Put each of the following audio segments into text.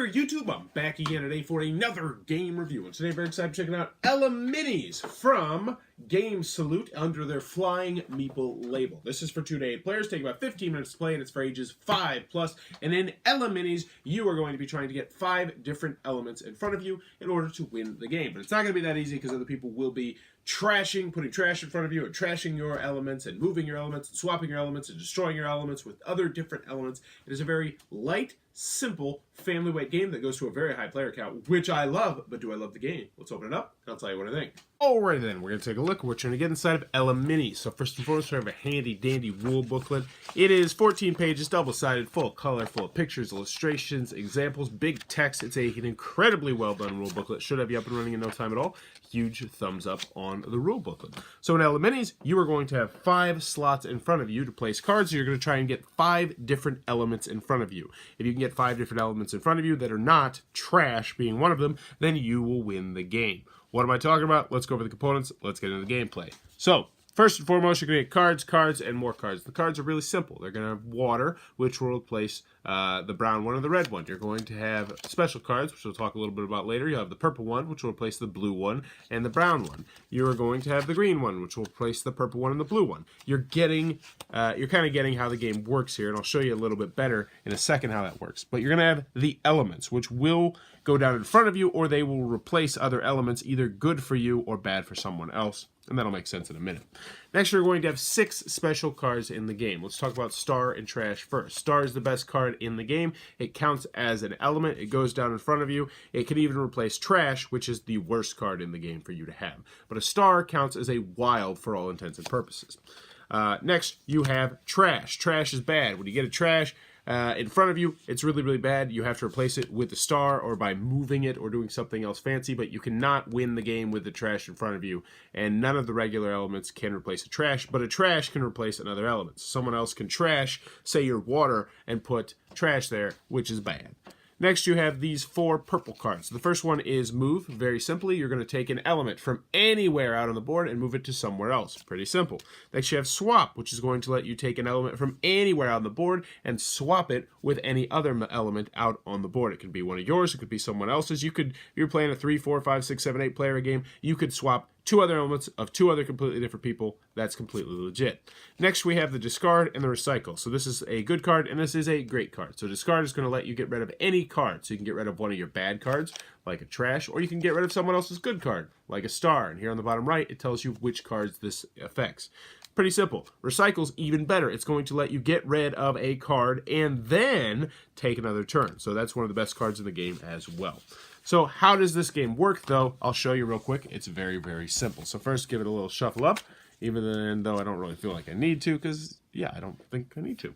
there, YouTube? I'm back again today for another game review. And today, very excited checking out Eleminis from Game Salute under their Flying Meeple label. This is for 2 to 8 players, taking about 15 minutes to play, and it's for ages 5+. And in Eleminis, you are going to be trying to get 5 different elements in front of you in order to win the game. But it's not going to be that easy because other people will be putting trash in front of you, and trashing your elements, and moving your elements, and swapping your elements, and destroying your elements with other different elements. It is a very light, simple, family weight game that goes to a very high player count, which I love, but do I love the game? Let's open it up, and I'll tell you what I think. Alright then, we're going to take a look. We're trying to get inside of Eleminis. So first and foremost, we have a handy-dandy rule booklet. It is 14 pages, double-sided, full of color, full of pictures, illustrations, examples, big text. It's an incredibly well-done rule booklet. Should have you up and running in no time at all. Huge thumbs up on the rule booklet. So in Eleminis, you are going to have 5 slots in front of you to place cards. So you're going to try and get 5 different elements in front of you. If you can get 5 different elements in front of you that are not trash being one of them, then you will win the game. What am I talking about? Let's go over the components. Let's get into the gameplay. So, first and foremost, you're going to get cards, cards, and more cards. The cards are really simple. They're going to have water, which will replace the brown one and the red one. You're going to have special cards, which we'll talk a little bit about later. You'll have the purple one, which will replace the blue one and the brown one. You're going to have the green one, which will replace the purple one and the blue one. You're kind of getting how the game works here, and I'll show you a little bit better in a second how that works. But you're going to have the elements, which will go down in front of you, or they will replace other elements, either good for you or bad for someone else. And that'll make sense in a minute. Next, we're going to have 6 special cards in the game. Let's talk about Star and Trash first. Star is the best card in the game. It counts as an element. It goes down in front of you. It can even replace Trash, which is the worst card in the game for you to have. But a Star counts as a wild for all intents and purposes. Next, you have Trash. Trash is bad. When you get a Trash in front of you, it's really, really bad. You have to replace it with a Star or by moving it or doing something else fancy, but you cannot win the game with the Trash in front of you, and none of the regular elements can replace a Trash, but a Trash can replace another element. Someone else can trash, say, your water, and put Trash there, which is bad. Next, you have these 4 purple cards. The first one is Move. Very simply, you're going to take an element from anywhere out on the board and move it to somewhere else. Pretty simple. Next, you have Swap, which is going to let you take an element from anywhere out on the board and swap it with any other element out on the board. It could be one of yours. It could be someone else's. If you're playing a 3, 4, 5, 6, 7, 8 player game, you could swap 2 other elements of 2 other completely different people. That's completely legit. Next, we have the Discard and the Recycle. So this is a good card, and this is a great card. So Discard is going to let you get rid of any card. So you can get rid of one of your bad cards, like a Trash, or you can get rid of someone else's good card, like a Star. And here on the bottom right, it tells you which cards this affects. Pretty simple. Recycle's even better. It's going to let you get rid of a card and then take another turn. So that's one of the best cards in the game as well. So how does this game work, though? I'll show you real quick. It's very, very simple. So first, give it a little shuffle up, even though I don't really feel like I need to, because, yeah, I don't think I need to.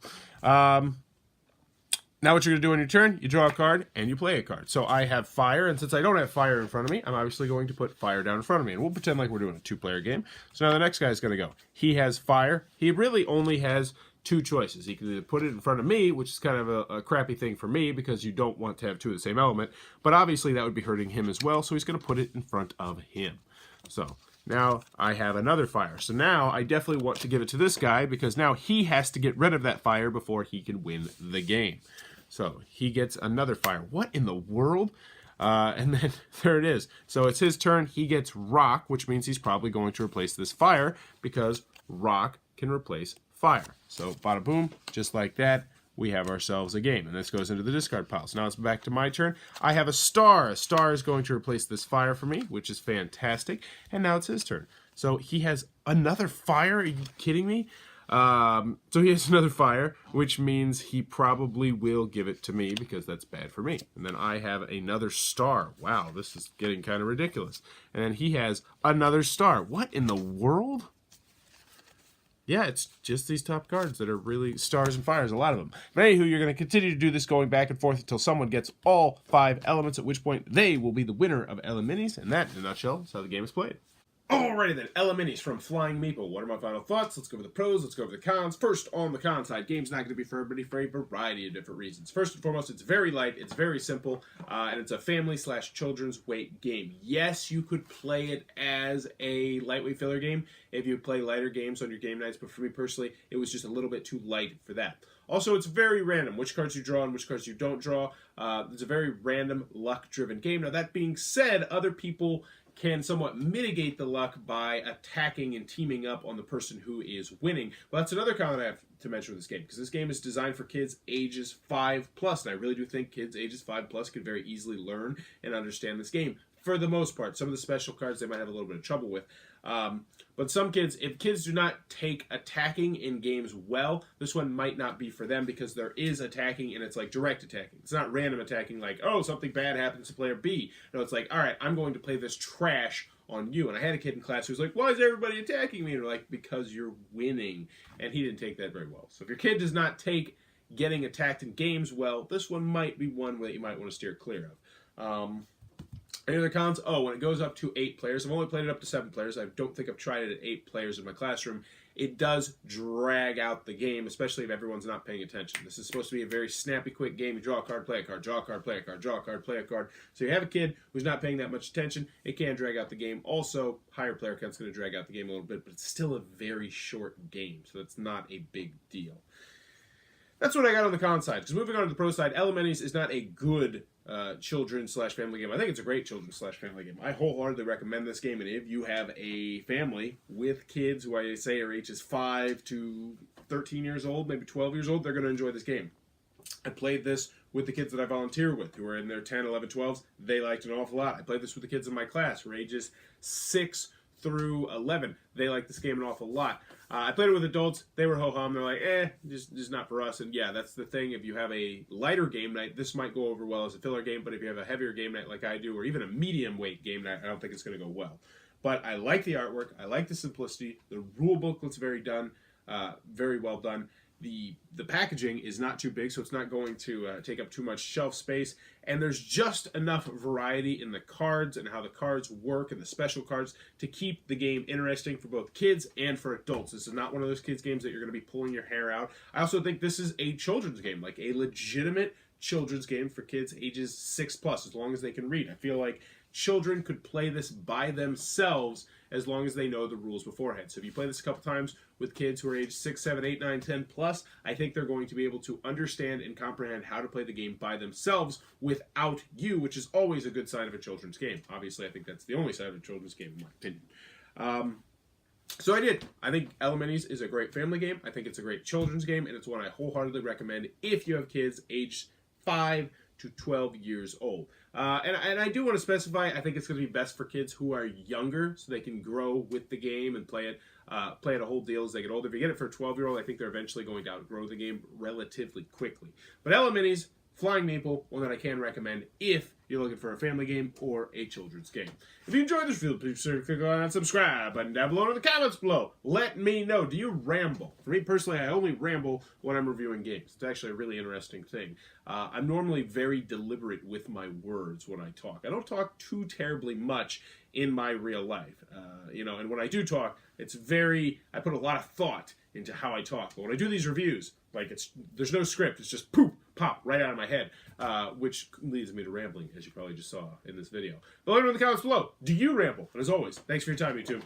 Now what you're going to do on your turn, you draw a card, and you play a card. So I have Fire, and since I don't have Fire in front of me, I'm obviously going to put Fire down in front of me. And we'll pretend like we're doing a 2-player game. So now the next guy's going to go. He has Fire. He really only has 2 choices. He can either put it in front of me, which is kind of a crappy thing for me because you don't want to have 2 of the same element, but obviously that would be hurting him as well, so he's going to put it in front of him. So now I have another Fire. So now I definitely want to give it to this guy because now he has to get rid of that Fire before he can win the game. So he gets another Fire. What in the world? And then there it is. So it's his turn. He gets Rock, which means he's probably going to replace this Fire because Rock can replace Fire. So bada boom, just like that, we have ourselves a game. And this goes into the discard pile. So now it's back to my turn. I have a Star. A Star is going to replace this Fire for me, which is fantastic. And now it's his turn. So he has another Fire? Are you kidding me? So he has another Fire, which means he probably will give it to me because that's bad for me. And then I have another Star. Wow, this is getting kind of ridiculous. And then he has another Star. What in the world? Yeah, it's just these top cards that are really Stars and Fires, a lot of them. But anywho, you're going to continue to do this going back and forth until someone gets all 5 elements, at which point they will be the winner of Eleminis. And that, in a nutshell, is how the game is played. Alrighty then, Eleminis from Flying Meeple. What are my final thoughts? Let's go over the pros, let's go over the cons. First, on the con side, game's not going to be for everybody for a variety of different reasons. First and foremost, it's very light, it's very simple, and it's a family/children's weight game. Yes, you could play it as a lightweight filler game if you play lighter games on your game nights, but for me personally, it was just a little bit too light for that. Also, it's very random, which cards you draw and which cards you don't draw. It's a very random, luck-driven game. Now, that being said, other people can somewhat mitigate the luck by attacking and teaming up on the person who is winning. Well, that's another comment I have to mention with this game, because this game is designed for kids ages 5+, and I really do think kids ages 5+ can very easily learn and understand this game. For the most part, some of the special cards they might have a little bit of trouble with. But some kids, if kids do not take attacking in games well, this one might not be for them because there is attacking and it's like direct attacking. It's not random attacking like, oh, something bad happens to player B. No, it's like, all right, I'm going to play this trash on you. And I had a kid in class who was like, why is everybody attacking me? And we're like, because you're winning. And he didn't take that very well. So if your kid does not take getting attacked in games well, this one might be one that you might want to steer clear of. Any other cons? Oh, when it goes up to 8 players, I've only played it up to 7 players. I don't think I've tried it at 8 players in my classroom. It does drag out the game, especially if everyone's not paying attention. This is supposed to be a very snappy, quick game. You draw a card, play a card, draw a card, play a card, draw a card, play a card. So you have a kid who's not paying that much attention, it can drag out the game. Also, higher player count's going to drag out the game a little bit, but it's still a very short game, so it's not a big deal. That's what I got on the con side. Because moving on to the pro side, Eleminis is not a good children/family game. I think it's a great children/family game. I wholeheartedly recommend this game, and if you have a family with kids who I say are ages 5 to 13 years old, maybe 12 years old, they're going to enjoy this game. I played this with the kids that I volunteer with, who are in their 10, 11, 12s. They liked it an awful lot. I played this with the kids in my class, who are ages 6 through 11. They like this game an awful lot. I played it with adults. They were ho-hum. They're like, just not for us. And yeah, that's the thing. If you have a lighter game night, this might go over well as a filler game. But if you have a heavier game night like I do, or even a medium weight game night, I don't think it's going to go well. But I like the artwork. I like the simplicity. The rule booklet's very well done. The packaging is not too big, so it's not going to take up too much shelf space. And there's just enough variety in the cards and how the cards work and the special cards to keep the game interesting for both kids and for adults. This is not one of those kids games that you're going to be pulling your hair out. I also think this is a children's game, like a legitimate children's game for kids ages 6+, as long as they can read. I feel like children could play this by themselves as long as they know the rules beforehand. So if you play this a couple times with kids who are age 6, 7, 8, 9, 10+, I think they're going to be able to understand and comprehend how to play the game by themselves without you, which is always a good sign of a children's game. Obviously, I think that's the only side of a children's game, in my opinion. So I think Eleminis is a great family game. I think it's a great children's game, and it's one I wholeheartedly recommend if you have kids aged 5 to 12 years old. And I do want to specify, I think it's going to be best for kids who are younger, so they can grow with the game and play it a whole deal as they get older. If you get it for a 12-year-old, I think they're eventually going to outgrow the game relatively quickly. But Eleminis, Flying Meeple, one that I can recommend if you're looking for a family game or a children's game. If you enjoyed this video, please be sure to click on that subscribe button down below in the comments below. Let me know, do you ramble? For me personally, I only ramble when I'm reviewing games. It's actually a really interesting thing. I'm normally very deliberate with my words when I talk. I don't talk too terribly much in my real life. And when I do talk, I put a lot of thought into how I talk. But when I do these reviews, there's no script, it's just poop, pop, right out of my head, which leads me to rambling, as you probably just saw in this video. But let me know in the comments below, do you ramble? And as always, thanks for your time, YouTube.